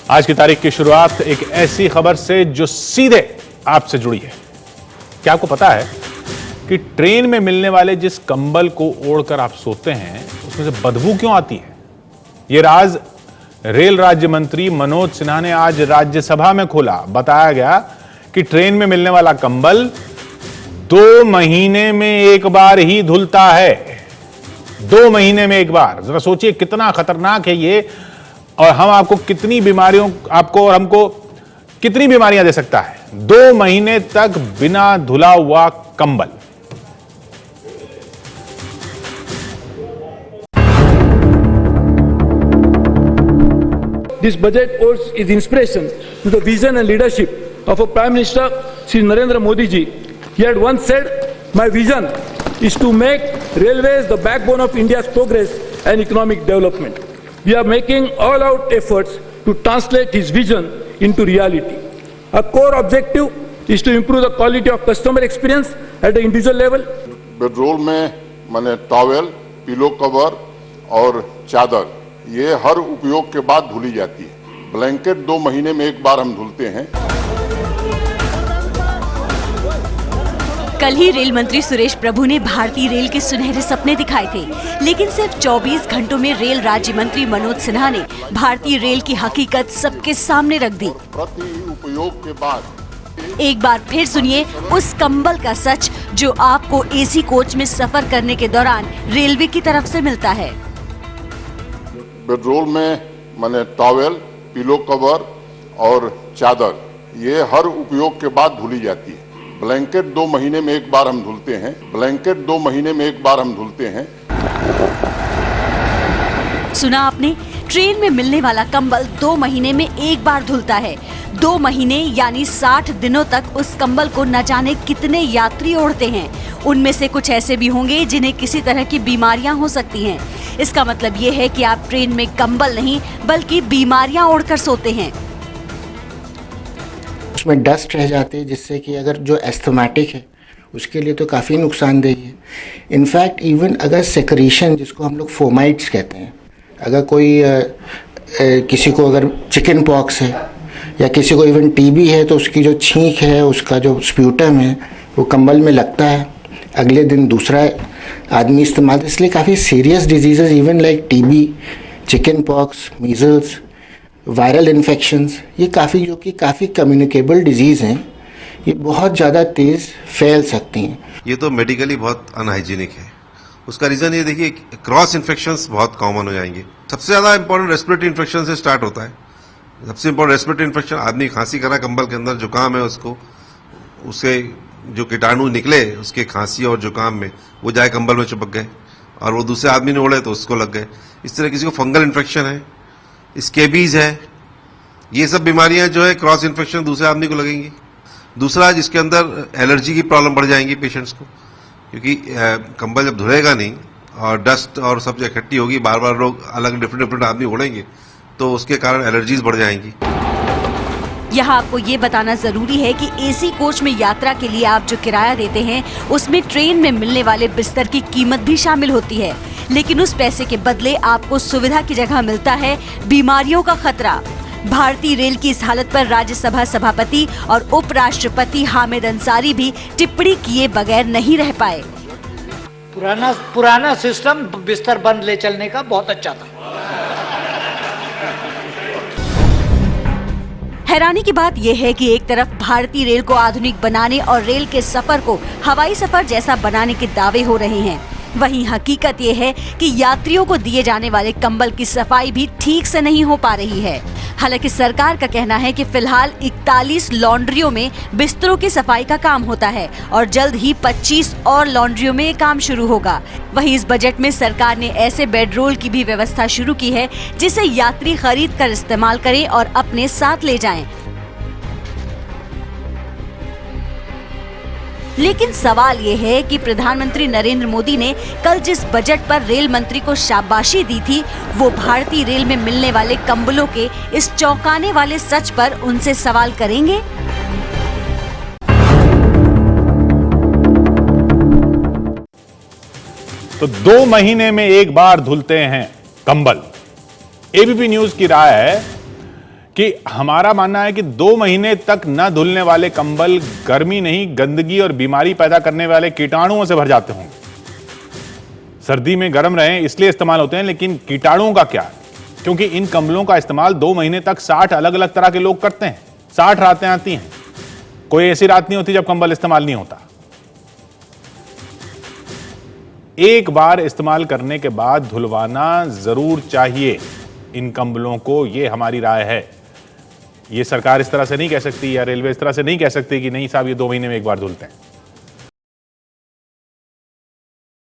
आज की तारीख की शुरुआत एक ऐसी खबर से जो सीधे आपसे जुड़ी है। क्या आपको पता है कि ट्रेन में मिलने वाले जिस कंबल को ओढ़कर आप सोते हैं उसमें से बदबू क्यों आती है? यह राज रेल राज्य मंत्री मनोज सिन्हा ने आज राज्यसभा में खोला। बताया गया कि ट्रेन में मिलने वाला कंबल 2 महीने में एक बार ही धुलता है। 2 महीने में एक बार। जरा सोचिए कितना खतरनाक है ये, और हम आपको कितनी बीमारियों आपको और हमको कितनी बीमारियां दे सकता है। 2 महीने तक बिना धुला हुआ कंबल। This budget owes its inspiration to the vision and leadership of our Prime Minister Shri Narendra Modi ji. He had once said, "My vision is to make railways the backbone of India's progress and economic development." We are making all-out efforts to translate his vision into reality. Our core objective is to improve the quality of customer experience at the individual level. Bedroll में माने towel, pillow cover और चादर ये हर उपयोग के बाद धुली जाती है। ब्लैंकेट 2 महीने में एक बार हम धुलते हैं। कल ही रेल मंत्री सुरेश प्रभु ने भारतीय रेल के सुनहरे सपने दिखाए थे, लेकिन सिर्फ 24 घंटों में रेल राज्य मंत्री मनोज सिन्हा ने भारतीय रेल की हकीकत सबके सामने रख दी। प्रति उपयोग के बाद एक बार फिर सुनिए उस कंबल का सच जो आपको एसी कोच में सफर करने के दौरान रेलवे की तरफ से मिलता है। बेडरोल में माने टॉवेल, पिलो कवर और चादर ये हर उपयोग के बाद धुली जाती है। ब्लैंकेट 2 महीने में एक बार हम धुलते हैं। ब्लैंकेट 2 महीने में एक बार हम धुलते हैं। सुना आपने, ट्रेन में मिलने वाला कंबल 2 महीने में एक बार धुलता है। 2 महीने यानी 60 दिनों तक उस कंबल को न जाने कितने यात्री ओढ़ते हैं। उनमें से कुछ ऐसे भी होंगे जिन्हें किसी तरह की बीमारियां हो सकती हैं। इसका मतलब ये है कि आप ट्रेन में कंबल नहीं बल्कि बीमारियां ओढ़कर सोते हैं। उसमें डस्ट रह जाती है जिससे कि अगर जो एस्थमेटिक है उसके लिए तो काफ़ी नुकसानदेही है। इनफैक्ट इवन अगर सेक्रीशन, जिसको हम लोग फोमाइट्स कहते हैं, अगर कोई किसी को अगर चिकन पॉक्स है या किसी को इवन टीबी है तो उसकी जो छींक है, उसका जो स्प्यूटम है वो कंबल में लगता है। अगले दिन दूसरा आदमी इस्तेमाल, इसलिए काफ़ी serious disease even like TB, chicken pox, measles, viral infections, ये काफ़ी कम्युनिकेबल डिजीज़ हैं। ये बहुत ज़्यादा तेज़ फैल सकती हैं। ये तो मेडिकली बहुत अनहाइजीनिक है। उसका रीज़न ये देखिए, क्रॉस इन्फेक्शंस बहुत कॉमन हो जाएंगे। सबसे ज़्यादा इंपॉर्टेंट रेस्पिरेटरी इन्फेक्शन से स्टार्ट होता है। सबसे इंपॉर्टेंट रेस्पिरेटरी इन्फेक्शन, आदमी खांसी करा, कंबल के अंदर जुकाम है, उसको उससे जो कीटाणु निकले उसके खांसी और जुकाम में वो जाए कंबल में चिपक गए और वो दूसरे आदमी ने ओढ़े तो उसको लग गए। इस तरह किसी को फंगल इन्फेक्शन है, स्केबीज है, ये सब बीमारियां जो है क्रॉस इन्फेक्शन दूसरे आदमी को लगेंगी। दूसरा, जिसके अंदर एलर्जी की प्रॉब्लम बढ़ जाएंगी पेशेंट्स को, क्योंकि कंबल जब धुलेगा नहीं और डस्ट और सब इकट्ठी होगी, बार बार लोग अलग डिफरेंट आदमी ओढ़ेंगे तो उसके कारण एलर्जीज बढ़ जाएंगी। यहाँ आपको ये बताना जरूरी है कि एसी कोच में यात्रा के लिए आप जो किराया देते हैं उसमें ट्रेन में मिलने वाले बिस्तर की कीमत भी शामिल होती है, लेकिन उस पैसे के बदले आपको सुविधा की जगह मिलता है बीमारियों का खतरा। भारतीय रेल की इस हालत पर राज्यसभा सभापति और उपराष्ट्रपति हामिद अंसारी भी टिप्पणी किए बगैर नहीं रह पाए। पुराना सिस्टम बिस्तर बंद ले चलने का बहुत अच्छा था। हैरानी की बात यह है कि एक तरफ भारतीय रेल को आधुनिक बनाने और रेल के सफर को हवाई सफर जैसा बनाने के दावे हो रहे हैं, वहीं हकीकत ये है कि यात्रियों को दिए जाने वाले कंबल की सफाई भी ठीक से नहीं हो पा रही है। हालांकि सरकार का कहना है कि फिलहाल 41 लॉन्ड्रियों में बिस्तरों की सफाई का काम होता है और जल्द ही 25 और लॉन्ड्रियों में ये काम शुरू होगा। वहीं इस बजट में सरकार ने ऐसे बेडरोल की भी व्यवस्था शुरू की है जिसे यात्री खरीद कर इस्तेमाल करें और अपने साथ ले जाएं। लेकिन सवाल ये है कि प्रधानमंत्री नरेंद्र मोदी ने कल जिस बजट पर रेल मंत्री को शाबाशी दी थी, वो भारतीय रेल में मिलने वाले कंबलों के इस चौंकाने वाले सच पर उनसे सवाल करेंगे। तो 2 महीने में एक बार धुलते हैं कंबल। एबीपी न्यूज की राय है कि हमारा मानना है कि 2 महीने तक न धुलने वाले कंबल गर्मी नहीं, गंदगी और बीमारी पैदा करने वाले कीटाणुओं से भर जाते होंगे। सर्दी में गर्म रहें इसलिए इस्तेमाल होते हैं, लेकिन कीटाणुओं का क्या? क्योंकि इन कंबलों का इस्तेमाल 2 महीने तक 60 अलग अलग तरह के लोग करते हैं। 60 रातें आती हैं, कोई ऐसी रात नहीं होती जब कंबल इस्तेमाल नहीं होता। एक बार इस्तेमाल करने के बाद धुलवाना जरूर चाहिए इन कंबलों को, यह हमारी राय है। ये सरकार इस तरह से नहीं कह सकती या रेलवे इस तरह से नहीं कह सकती कि नहीं साहब ये 2 महीने में एक बार धुलते हैं।